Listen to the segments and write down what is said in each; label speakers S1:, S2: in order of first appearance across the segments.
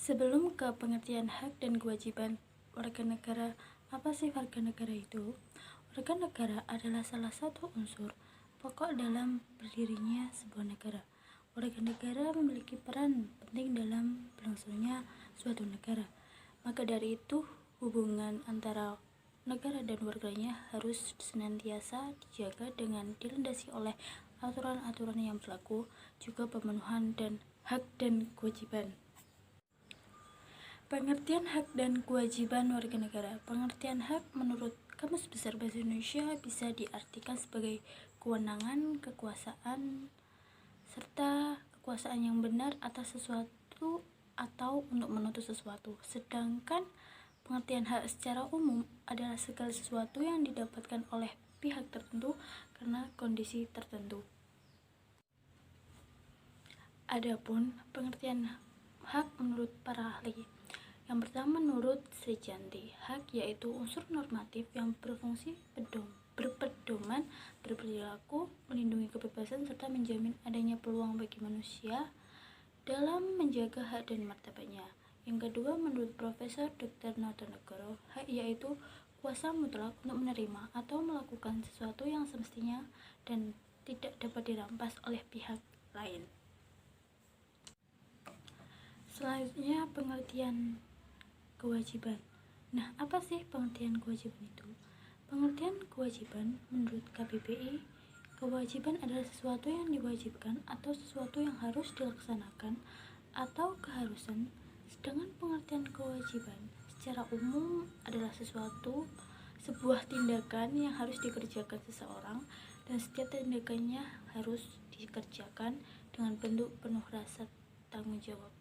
S1: Sebelum ke pengertian hak dan kewajiban warga negara, apa sih warga negara itu? Warga negara adalah salah satu unsur pokok dalam berdirinya sebuah negara. Warga negara memiliki peran penting dalam berlangsunnya suatu negara. Maka dari itu, hubungan antara negara dan warganya harus senantiasa dijaga dengan dilandasi oleh aturan-aturan yang berlaku, juga pemenuhan dan hak dan kewajiban. Pengertian hak dan kewajiban warga negara. Pengertian hak menurut Kamus Besar Bahasa Indonesia bisa diartikan sebagai kewenangan, kekuasaan, serta kekuasaan yang benar atas sesuatu atau untuk menuntut sesuatu. Sedangkan pengertian hak secara umum adalah segala sesuatu yang didapatkan oleh pihak tertentu karena kondisi tertentu. Adapun pengertian hak menurut para ahli. Yang pertama, menurut Sri Janti, hak yaitu unsur normatif yang berfungsi berpedoman, berperilaku, melindungi kebebasan, serta menjamin adanya peluang bagi manusia dalam menjaga hak dan martabatnya. Yang kedua, menurut Profesor Dr. Notonegoro, hak yaitu kuasa mutlak untuk menerima atau melakukan sesuatu yang semestinya dan tidak dapat dirampas oleh pihak lain. Selanjutnya, pengertian kewajiban. Nah, apa sih pengertian kewajiban itu? Pengertian kewajiban menurut KBBI, kewajiban adalah sesuatu yang diwajibkan atau sesuatu yang harus dilaksanakan atau keharusan. Sedangkan pengertian kewajiban secara umum adalah sebuah tindakan yang harus dikerjakan seseorang, dan setiap tindakannya harus dikerjakan dengan bentuk penuh rasa tanggung jawab.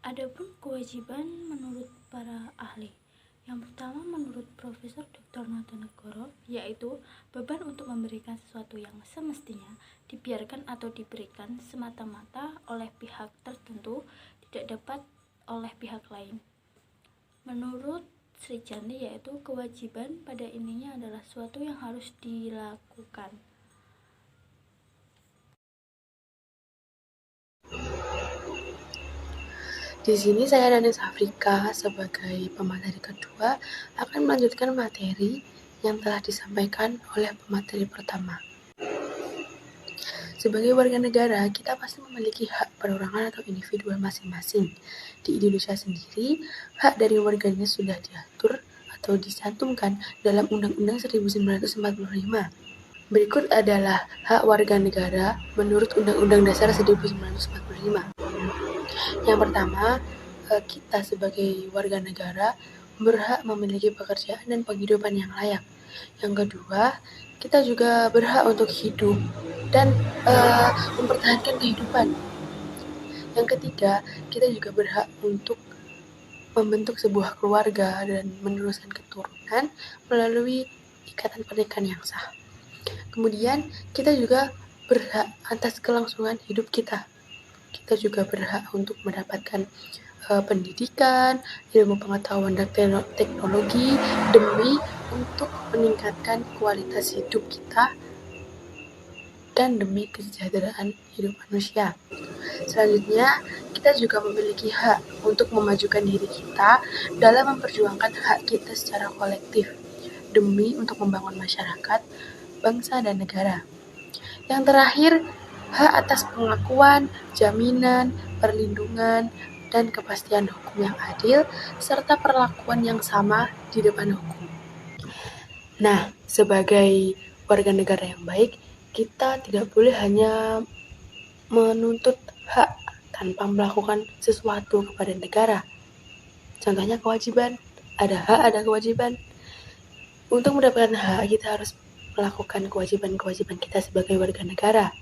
S1: Adapun kewajiban menurut para ahli. Yang pertama, menurut Profesor Dr. Notonegoro, yaitu beban untuk memberikan sesuatu yang semestinya dibiarkan atau diberikan semata-mata oleh pihak tertentu, tidak dapat oleh pihak lain. Menurut Sri Janti, yaitu kewajiban pada intinya adalah sesuatu yang harus dilakukan.
S2: Di sini saya Danis Afrika sebagai pemateri kedua akan melanjutkan materi yang telah disampaikan oleh pemateri pertama. Sebagai warga negara, kita pasti memiliki hak perorangan atau individual masing-masing. Di Indonesia sendiri, hak dari warganya sudah diatur atau dicantumkan dalam Undang-Undang 1945. Berikut adalah hak warga negara menurut Undang-Undang Dasar 1945. Yang pertama, kita sebagai warga negara berhak memiliki pekerjaan dan penghidupan yang layak. Yang kedua, kita juga berhak untuk hidup dan mempertahankan kehidupan. Yang ketiga, kita juga berhak untuk membentuk sebuah keluarga dan meneruskan keturunan melalui ikatan pernikahan yang sah. Kemudian, kita juga berhak atas kelangsungan hidup kita. Kita juga berhak untuk mendapatkan pendidikan, ilmu pengetahuan dan teknologi demi untuk meningkatkan kualitas hidup kita dan demi kesejahteraan hidup manusia. Selanjutnya, kita juga memiliki hak untuk memajukan diri kita dalam memperjuangkan hak kita secara kolektif demi untuk membangun masyarakat, bangsa, dan negara. Yang terakhir, hak atas pengakuan, jaminan, perlindungan, dan kepastian hukum yang adil, serta perlakuan yang sama di depan hukum. Nah, sebagai warga negara yang baik, kita tidak boleh hanya menuntut hak tanpa melakukan sesuatu kepada negara. Contohnya kewajiban, ada hak, ada kewajiban. Untuk mendapatkan hak, kita harus melakukan kewajiban-kewajiban kita sebagai warga negara.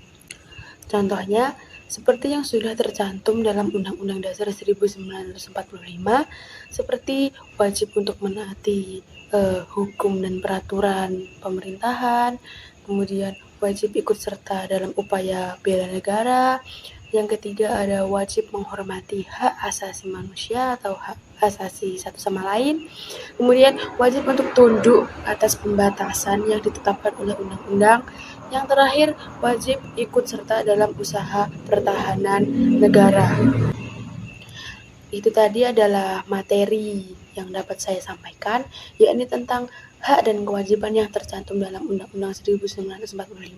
S2: Contohnya, seperti yang sudah tercantum dalam Undang-Undang Dasar 1945, seperti wajib untuk menaati hukum dan peraturan pemerintahan, kemudian wajib ikut serta dalam upaya bela negara. Yang ketiga ada wajib menghormati hak asasi manusia atau hak asasi satu sama lain. Kemudian wajib untuk tunduk atas pembatasan yang ditetapkan oleh undang-undang. Yang terakhir, wajib ikut serta dalam usaha pertahanan negara. Itu tadi adalah materi yang dapat saya sampaikan, yakni tentang hak dan kewajiban yang tercantum dalam Undang-Undang 1945.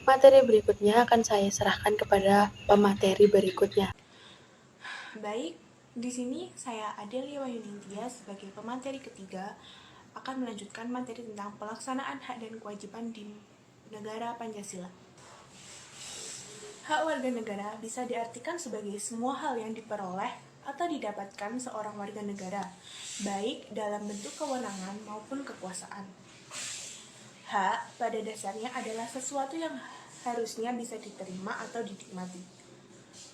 S2: Materi berikutnya akan saya serahkan kepada pemateri berikutnya.
S3: Baik, di sini saya Adelia Wayuningtia sebagai pemateri ketiga akan melanjutkan materi tentang pelaksanaan hak dan kewajiban di negara Pancasila. Hak warga negara bisa diartikan sebagai semua hal yang diperoleh atau didapatkan seorang warga negara, baik dalam bentuk kewenangan maupun kekuasaan. Hak pada dasarnya adalah sesuatu yang harusnya bisa diterima atau dinikmati.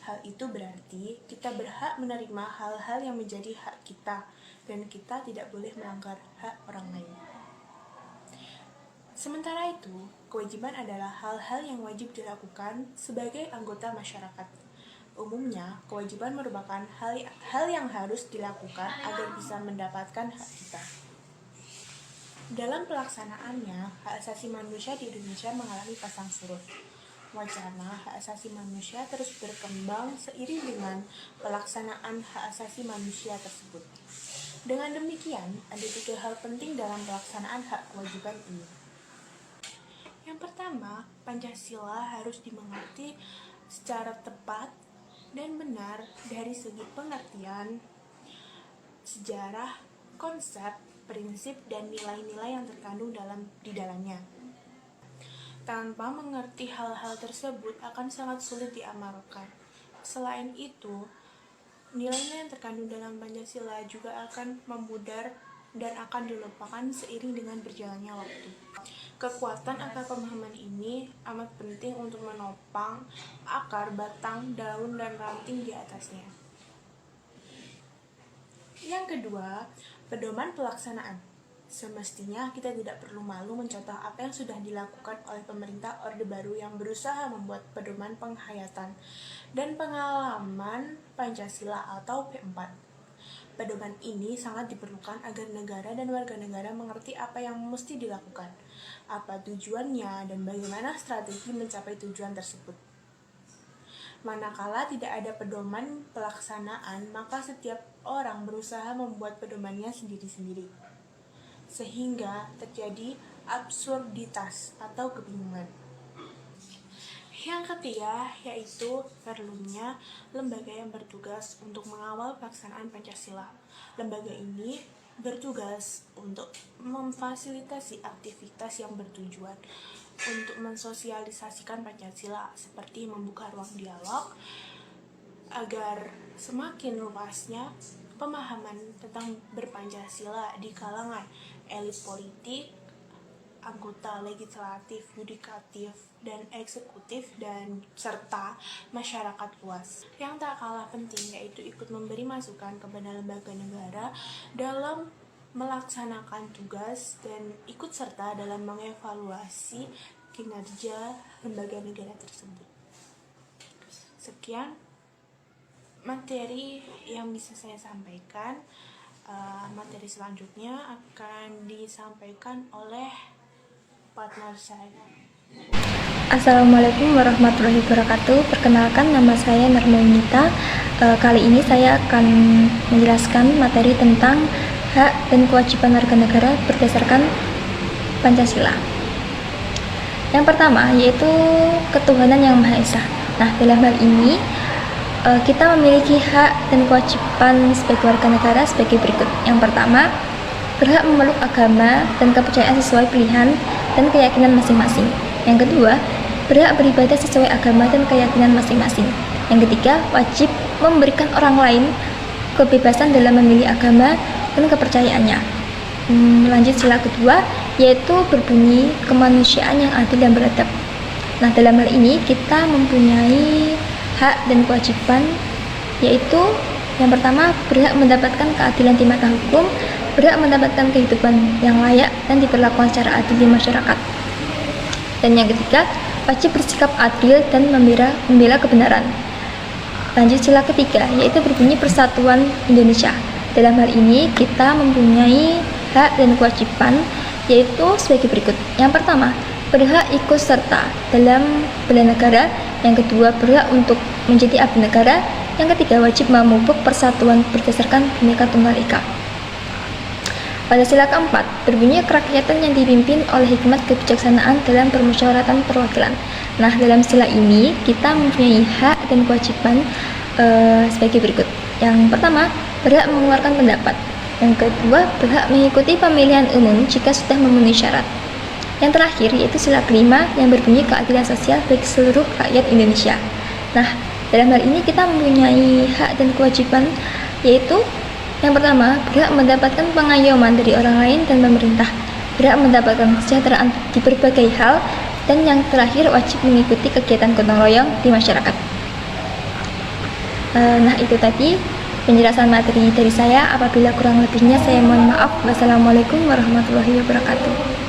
S3: Hal itu berarti kita berhak menerima hal-hal yang menjadi hak kita, dan kita tidak boleh melanggar hak orang lain. Sementara itu, kewajiban adalah hal-hal yang wajib dilakukan sebagai anggota masyarakat. Umumnya, kewajiban merupakan hal yang harus dilakukan agar bisa mendapatkan hak kita. Dalam pelaksanaannya, hak asasi manusia di Indonesia mengalami pasang surut. Wacana hak asasi manusia terus berkembang seiring dengan pelaksanaan hak asasi manusia tersebut. Dengan demikian, ada 3 hal penting dalam pelaksanaan hak kewajiban ini. Yang pertama, Pancasila harus dimengerti secara tepat dan benar dari segi pengertian, sejarah, konsep, prinsip, dan nilai-nilai yang terkandung di dalamnya. Tanpa mengerti hal-hal tersebut akan sangat sulit diamalkan. Selain itu, nilai-nilai yang terkandung dalam Pancasila juga akan memudar dan akan dilupakan seiring dengan berjalannya waktu. Kekuatan akar pemahaman ini amat penting untuk menopang akar, batang, daun, dan ranting di atasnya. Yang kedua, pedoman pelaksanaan. Semestinya kita tidak perlu malu mencontoh apa yang sudah dilakukan oleh pemerintah Orde Baru yang berusaha membuat pedoman penghayatan dan pengalaman Pancasila atau P4. Pedoman ini sangat diperlukan agar negara dan warga negara mengerti apa yang mesti dilakukan, apa tujuannya, dan bagaimana strategi mencapai tujuan tersebut. Manakala tidak ada pedoman pelaksanaan, maka setiap orang berusaha membuat pedomannya sendiri-sendiri, sehingga terjadi absurditas atau kebingungan. Yang ketiga, yaitu perlunya lembaga yang bertugas untuk mengawal pelaksanaan Pancasila. Lembaga ini bertugas untuk memfasilitasi aktivitas yang bertujuan untuk mensosialisasikan Pancasila, seperti membuka ruang dialog agar semakin luasnya pemahaman tentang berpancasila di kalangan elit politik, anggota legislatif, yudikatif, dan eksekutif, dan serta masyarakat luas. Yang tak kalah penting yaitu ikut memberi masukan kepada lembaga negara dalam melaksanakan tugas dan ikut serta dalam mengevaluasi kinerja lembaga negara tersebut. Sekian materi yang bisa saya sampaikan. Materi selanjutnya akan disampaikan oleh partner saya.
S4: Assalamualaikum warahmatullahi wabarakatuh. Perkenalkan, nama saya Narmaunita. Kali ini saya akan menjelaskan materi tentang hak dan kewajiban warga negara berdasarkan Pancasila. Yang pertama yaitu ketuhanan yang Maha Esa. Nah, dalam hal ini kita memiliki hak dan kewajiban sebagai warga negara sebagai berikut. Yang pertama, berhak memeluk agama dan kepercayaan sesuai pilihan dan keyakinan masing-masing. Yang kedua, berhak beribadah sesuai agama dan keyakinan masing-masing. Yang ketiga, wajib memberikan orang lain kebebasan dalam memilih agama dan kepercayaannya. Lanjut sila kedua, yaitu berbunyi kemanusiaan yang adil dan beradab. Nah, dalam hal ini kita mempunyai hak dan kewajiban, yaitu yang pertama, berhak mendapatkan keadilan di mata hukum, berhak mendapatkan kehidupan yang layak dan diperlakukan secara adil di masyarakat. Dan yang ketiga, wajib bersikap adil dan membela kebenaran. Lanjut sila ketiga, yaitu berbunyi Persatuan Indonesia. Dalam hal ini kita mempunyai hak dan kewajiban, yaitu sebagai berikut. Yang pertama, berhak ikut serta dalam bela negara. Yang kedua, berhak untuk menjadi abdi negara. Yang ketiga, wajib memupuk persatuan berdasarkan Bhinneka Tunggal Ika. Pada sila keempat, berbunyi kerakyatan yang dipimpin oleh hikmat kebijaksanaan dalam permusyawaratan perwakilan. Nah, dalam sila ini kita mempunyai hak dan kewajiban sebagai berikut. Yang pertama, berhak mengeluarkan pendapat. Yang kedua, berhak mengikuti pemilihan umum jika sudah memenuhi syarat. Yang terakhir yaitu sila kelima yang berbunyi keadilan sosial bagi seluruh rakyat Indonesia. Nah, dalam hal ini kita mempunyai hak dan kewajiban, yaitu yang pertama, berhak mendapatkan pengayoman dari orang lain dan pemerintah, berhak mendapatkan kesejahteraan di berbagai hal, dan yang terakhir wajib mengikuti kegiatan gotong royong di masyarakat. Nah, itu tadi penjelasan materi dari saya. Apabila kurang lebihnya saya mohon maaf. Wassalamualaikum warahmatullahi wabarakatuh.